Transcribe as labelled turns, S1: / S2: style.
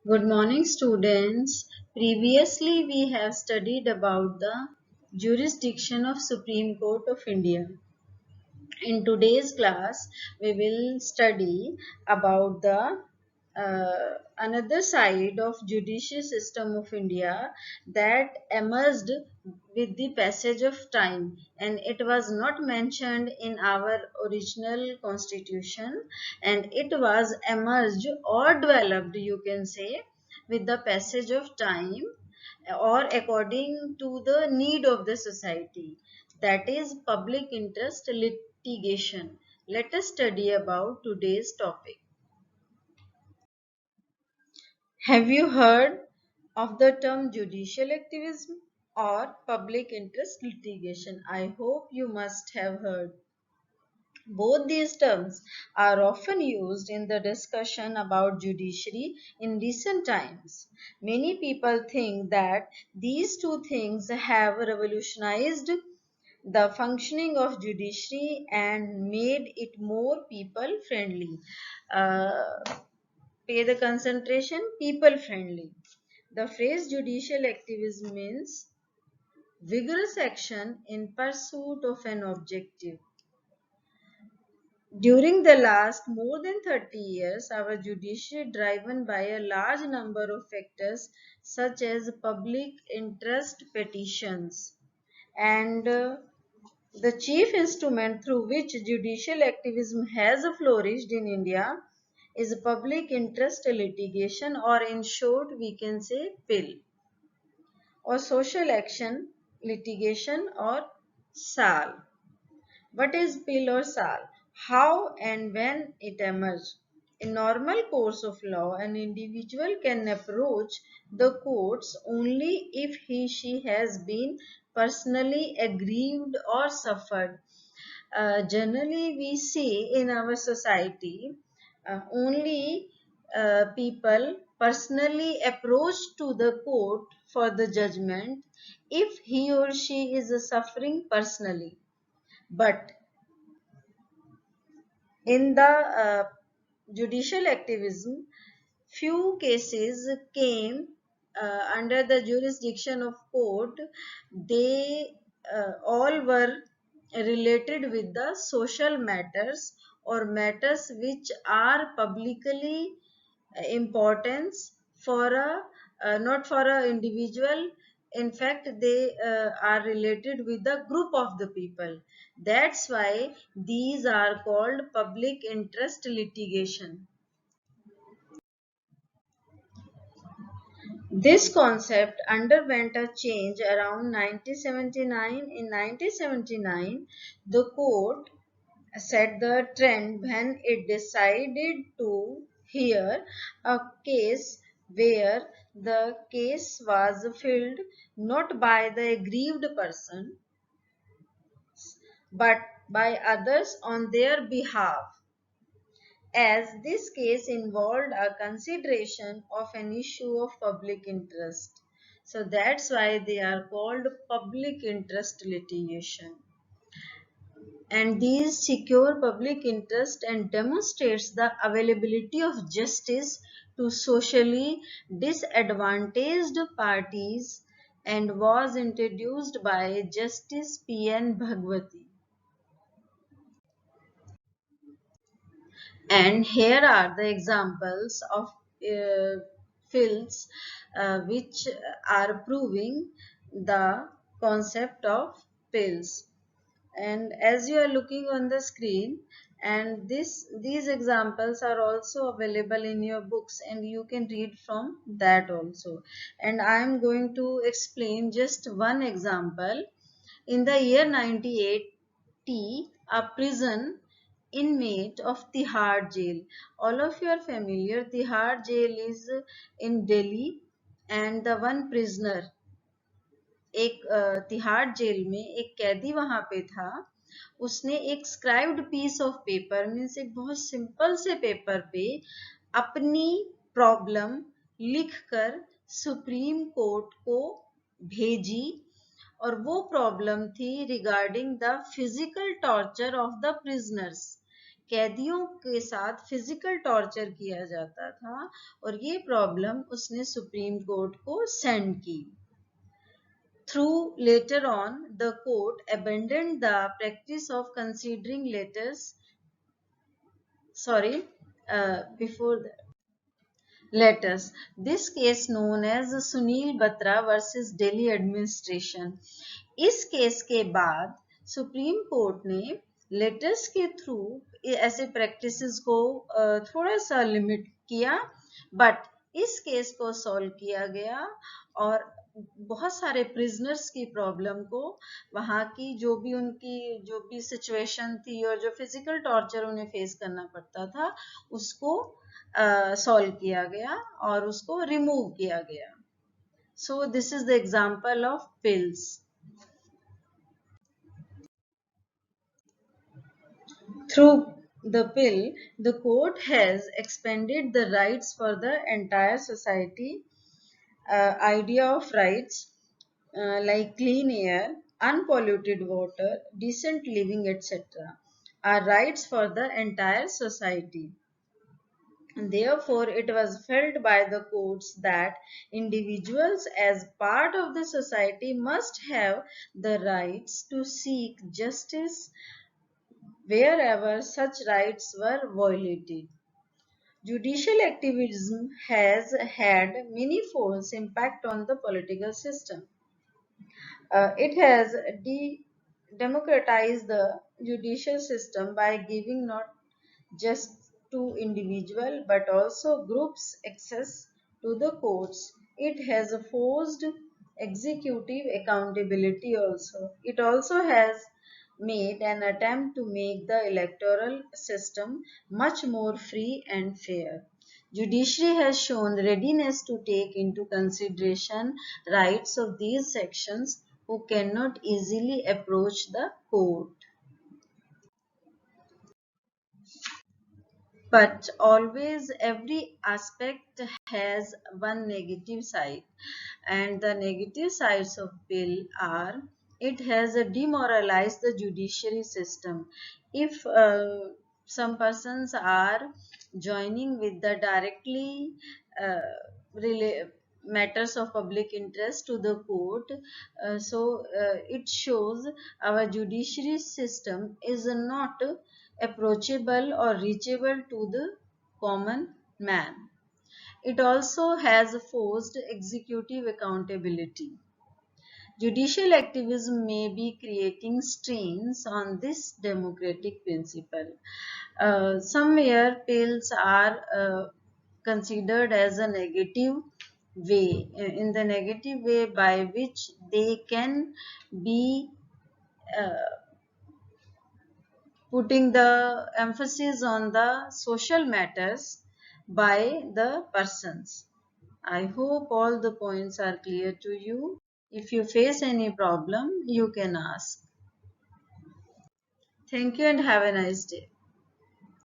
S1: Good morning, students. Previously, we have studied about the jurisdiction of Supreme Court of India. In today's class, we will study about the another side of judicial system of India that emerged with the passage of time, and it was not mentioned in our original constitution, and it was emerged or developed, you can say, with the passage of time or according to the need of the society, that is public interest litigation. Let us study about today's topic. Have you heard of the term judicial activism or public interest litigation? I hope you must have heard. Both these terms are often used in the discussion about judiciary in recent times. Many people think that these two things have revolutionized the functioning of judiciary and made it more people friendly. Uh, Pay the concentration, people friendly. The phrase judicial activism means vigorous action in pursuit of an objective. During the last more than 30 years, our judiciary driven by a large number of factors such as public interest petitions and the chief instrument through which judicial activism has flourished in India is public interest litigation, or in short we can say PIL, or social action litigation, or SAL. What is PIL or SAL? How and when it emerged? In normal course of law, an individual can approach the courts only if she has been personally aggrieved or suffered. Generally, we see in our society only people personally approach to the court for the judgment if he or she is suffering personally. But in the judicial activism, few cases came under the jurisdiction of court. They all were related with the social matters or matters which are publicly importance for a not for a individual. In fact, they are related with the group of the people. That's why these are called public interest litigation. This concept underwent a change around 1979. In 1979, the court set the trend when it decided to hear a case where the case was filed not by the aggrieved person but by others on their behalf, as this case involved a consideration of an issue of public interest. So that's why they are called public interest litigation. And these secure public interest and demonstrates the availability of justice to socially disadvantaged parties and was introduced by Justice P.N. Bhagwati. And here are the examples of fields which are proving the concept of pills. And as you are looking on the screen, and these examples are also available in your books and you can read from that also. And I am going to explain just one example. In the year 1980, a prison inmate of Tihar jail. All of you are familiar. Tihar jail is in Delhi, and the one prisoner, एक Tihar jail में एक कैदी वहां पे था. उसने एक scribed piece of paper means एक बहुत सिंपल से पेपर पे अपनी प्रॉब्लम लिखकर सुप्रीम कोर्ट को भेजी, और वो प्रॉब्लम थी regarding the physical torture of the prisoners, कैदियों के साथ फिजिकल टॉर्चर किया जाता था और ये प्रॉब्लम उसने सुप्रीम कोर्ट को सेंड की। Through later on, the court abandoned the practice of considering before that. Letters. This case known as Sunil Batra versus Delhi Administration. इस केस के बाद सुप्रीम कोर्ट ने लेटर्स के थ्रू ऐसे practices को थोड़ा सा लिमिट किया, बट इस केस को सॉल्व किया गया और बहुत सारे प्रिजनर्स की प्रॉब्लम को, वहाँ की जो भी सिचुएशन थी और जो फिजिकल टॉर्चर उन्हें फेस करना पड़ता था, उसको सॉल्व किया गया और उसको रिमूव किया गया. So this is the example of pills. Through the pill, the court has expanded the rights for the entire society. Idea of rights like clean air, unpolluted water, decent living, etc. are rights for the entire society. Therefore, it was felt by the courts that individuals as part of the society must have the rights to seek justice wherever such rights were violated. Judicial activism has had many-folds impact on the political system. It has democratized the judicial system by giving not just to individual but also groups access to the courts. It has forced executive accountability also. It also has made an attempt to make the electoral system much more free and fair. Judiciary has shown readiness to take into consideration rights of these sections who cannot easily approach the court. But always every aspect has one negative side, and the negative sides of bill are it has demoralized the judiciary system. If some persons are joining with the directly matters of public interest to the court, it shows our judiciary system is not approachable or reachable to the common man. It also has forced executive accountability. Judicial activism may be creating strains on this democratic principle. Somewhere pills are considered as a negative way, in the negative way by which they can be putting the emphasis on the social matters by the persons. I hope all the points are clear to you. If you face any problem, you can ask. Thank you and have a nice day.